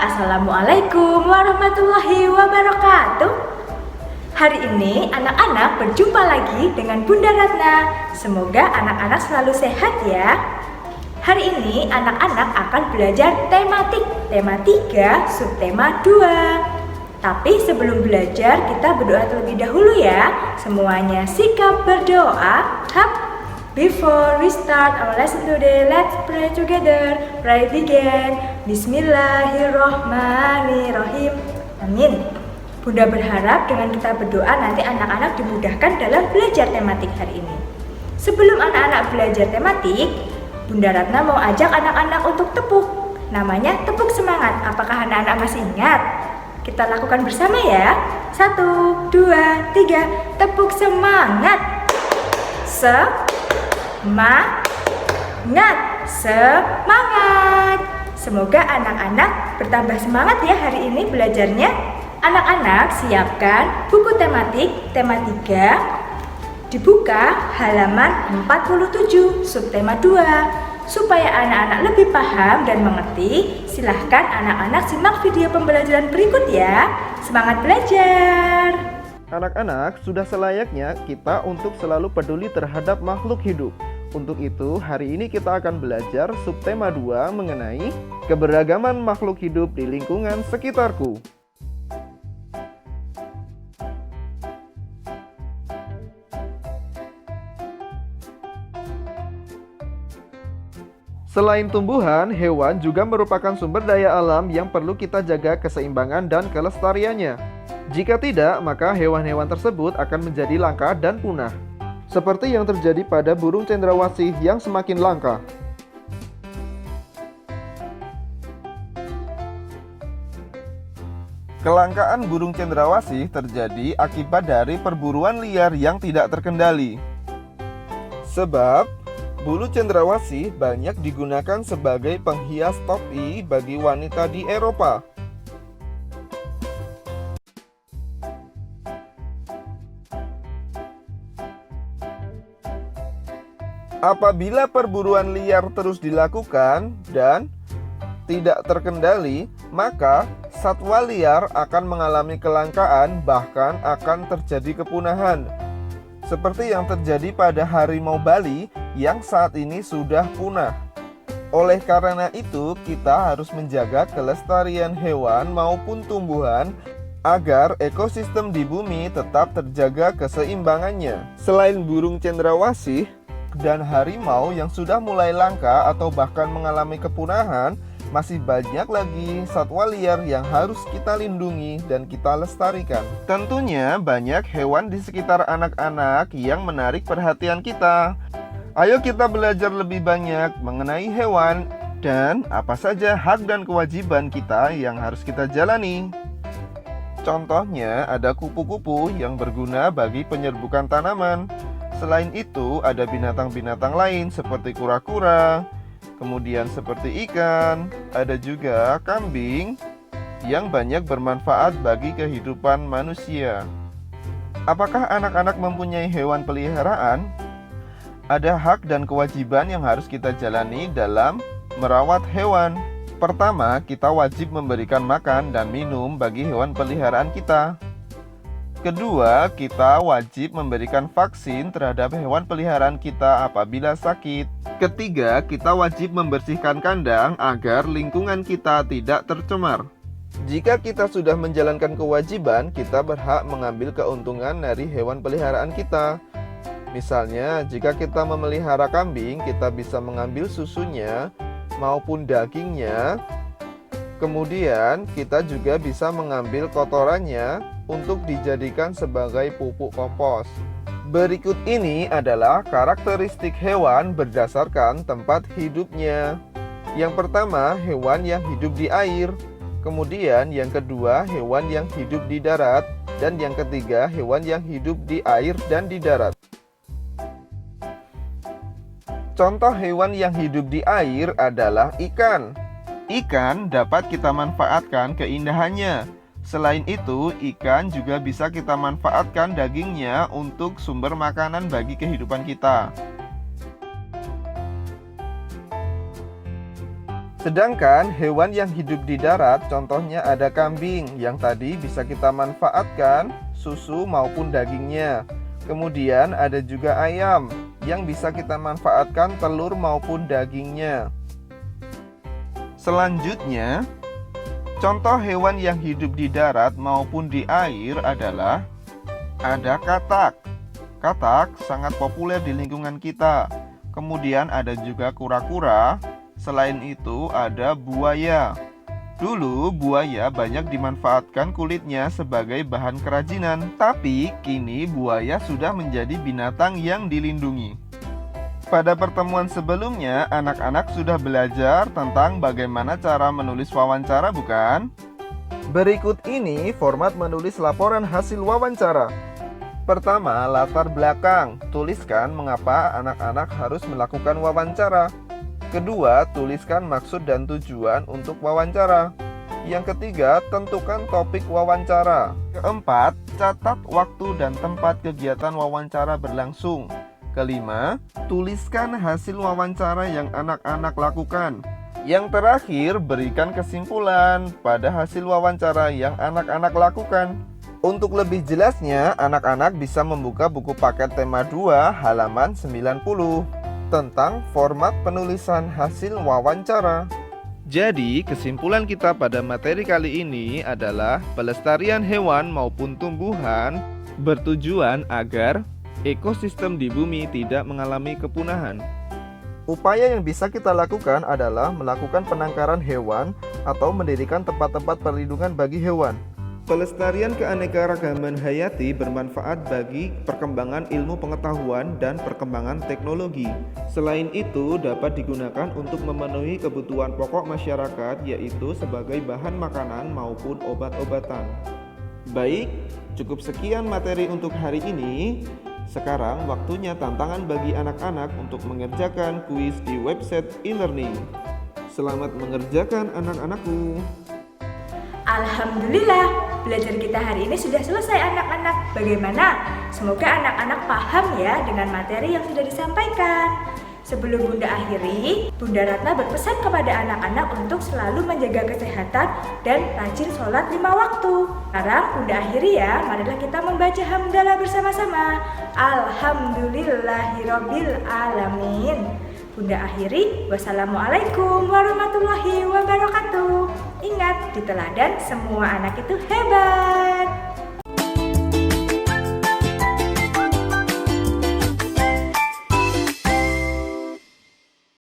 Assalamualaikum warahmatullahi wabarakatuh. Hari ini anak-anak berjumpa lagi dengan Bunda Ratna. Semoga anak-anak selalu sehat ya. Hari ini anak-anak akan belajar tematik, tema 3, subtema 2. Tapi sebelum belajar kita berdoa terlebih dahulu ya. Semuanya sikap berdoa. Before we start our lesson today, let's pray together. Pray begin. Bismillahirrohmanirrohim. Amin. Bunda berharap dengan kita berdoa nanti anak-anak dimudahkan dalam belajar tematik hari ini. Sebelum anak-anak belajar tematik, Bunda Ratna mau ajak anak-anak untuk tepuk. Namanya tepuk semangat. Apakah anak-anak masih ingat? Kita lakukan bersama ya. 1, 2, 3. Tepuk semangat. Semangat. Semoga anak-anak bertambah semangat ya hari ini belajarnya. Anak-anak siapkan buku tematik tema 3. Dibuka halaman 47 subtema 2. Supaya anak-anak lebih paham dan mengerti, silahkan anak-anak simak video pembelajaran berikut ya. Semangat belajar. Anak-anak, sudah selayaknya kita untuk selalu peduli terhadap makhluk hidup. Untuk itu, hari ini kita akan belajar subtema 2 mengenai keberagaman makhluk hidup di lingkungan sekitarku. Selain tumbuhan, hewan juga merupakan sumber daya alam yang perlu kita jaga keseimbangan dan kelestariannya. Jika tidak, maka hewan-hewan tersebut akan menjadi langka dan punah. Seperti yang terjadi pada burung cendrawasih yang semakin langka. Kelangkaan burung cendrawasih terjadi akibat dari perburuan liar yang tidak terkendali. Sebab bulu cendrawasih banyak digunakan sebagai penghias topi bagi wanita di Eropa. Apabila perburuan liar terus dilakukan dan tidak terkendali, maka satwa liar akan mengalami kelangkaan, bahkan akan terjadi kepunahan. Seperti yang terjadi pada harimau Bali yang saat ini sudah punah. Oleh karena itu, kita harus menjaga kelestarian hewan maupun tumbuhan agar ekosistem di bumi tetap terjaga keseimbangannya. Selain burung cendrawasih dan harimau yang sudah mulai langka atau bahkan mengalami kepunahan, masih banyak lagi satwa liar yang harus kita lindungi dan kita lestarikan. Tentunya banyak hewan di sekitar anak-anak yang menarik perhatian kita. Ayo kita belajar lebih banyak mengenai hewan dan apa saja hak dan kewajiban kita yang harus kita jalani. Contohnya ada kupu-kupu yang berguna bagi penyerbukan tanaman. Selain itu, ada binatang-binatang lain seperti kura-kura, kemudian seperti ikan, ada juga kambing yang banyak bermanfaat bagi kehidupan manusia. Apakah anak-anak mempunyai hewan peliharaan? Ada hak dan kewajiban yang harus kita jalani dalam merawat hewan. Pertama, kita wajib memberikan makan dan minum bagi hewan peliharaan kita. Kedua, kita wajib memberikan vaksin terhadap hewan peliharaan kita apabila sakit. Ketiga, kita wajib membersihkan kandang agar lingkungan kita tidak tercemar. Jika kita sudah menjalankan kewajiban, kita berhak mengambil keuntungan dari hewan peliharaan kita. Misalnya, jika kita memelihara kambing, kita bisa mengambil susunya maupun dagingnya. Kemudian, kita juga bisa mengambil kotorannya untuk dijadikan sebagai pupuk kompos. Berikut ini adalah karakteristik hewan berdasarkan tempat hidupnya. Yang pertama, hewan yang hidup di air. Kemudian yang kedua, hewan yang hidup di darat. Dan yang ketiga, hewan yang hidup di air dan di darat. Contoh hewan yang hidup di air adalah ikan. Ikan dapat kita manfaatkan keindahannya. Selain itu, ikan juga bisa kita manfaatkan dagingnya untuk sumber makanan bagi kehidupan kita. Sedangkan hewan yang hidup di darat, contohnya ada kambing yang tadi bisa kita manfaatkan susu maupun dagingnya. Kemudian ada juga ayam yang bisa kita manfaatkan telur maupun dagingnya. Selanjutnya, contoh hewan yang hidup di darat maupun di air adalah ada katak. Katak sangat populer di lingkungan kita. Kemudian ada juga kura-kura. Selain itu ada buaya. Dulu buaya banyak dimanfaatkan kulitnya sebagai bahan kerajinan, tapi kini buaya sudah menjadi binatang yang dilindungi. Pada pertemuan sebelumnya, anak-anak sudah belajar tentang bagaimana cara menulis wawancara, bukan? Berikut ini format menulis laporan hasil wawancara. Pertama, latar belakang. Tuliskan mengapa anak-anak harus melakukan wawancara. Kedua, tuliskan maksud dan tujuan untuk wawancara. Yang ketiga, tentukan topik wawancara. Keempat, catat waktu dan tempat kegiatan wawancara berlangsung. Kelima, tuliskan hasil wawancara yang anak-anak lakukan. Yang terakhir, berikan kesimpulan pada hasil wawancara yang anak-anak lakukan. Untuk lebih jelasnya, anak-anak bisa membuka buku paket tema 2 halaman 90 tentang format penulisan hasil wawancara. Jadi, kesimpulan kita pada materi kali ini adalah pelestarian hewan maupun tumbuhan bertujuan agar ekosistem di bumi tidak mengalami kepunahan. Upaya yang bisa kita lakukan adalah melakukan penangkaran hewan atau mendirikan tempat-tempat perlindungan bagi hewan. Pelestarian keanekaragaman hayati bermanfaat bagi perkembangan ilmu pengetahuan dan perkembangan teknologi. Selain itu, dapat digunakan untuk memenuhi kebutuhan pokok masyarakat, yaitu sebagai bahan makanan maupun obat-obatan. Baik, cukup sekian materi untuk hari ini. Sekarang waktunya tantangan bagi anak-anak untuk mengerjakan kuis di website e-learning. Selamat mengerjakan anak-anakku. Alhamdulillah, belajar kita hari ini sudah selesai anak-anak. Bagaimana? Semoga anak-anak paham ya dengan materi yang sudah disampaikan. Sebelum Bunda akhiri, Bunda Ratna berpesan kepada anak-anak untuk selalu menjaga kesehatan dan rajin sholat 5 waktu. Sekarang Bunda akhiri ya, marilah kita membaca hamdalah bersama-sama. Alhamdulillahirabbil alamin. Bunda akhiri, wassalamualaikum warahmatullahi wabarakatuh. Ingat, di teladan semua anak itu hebat.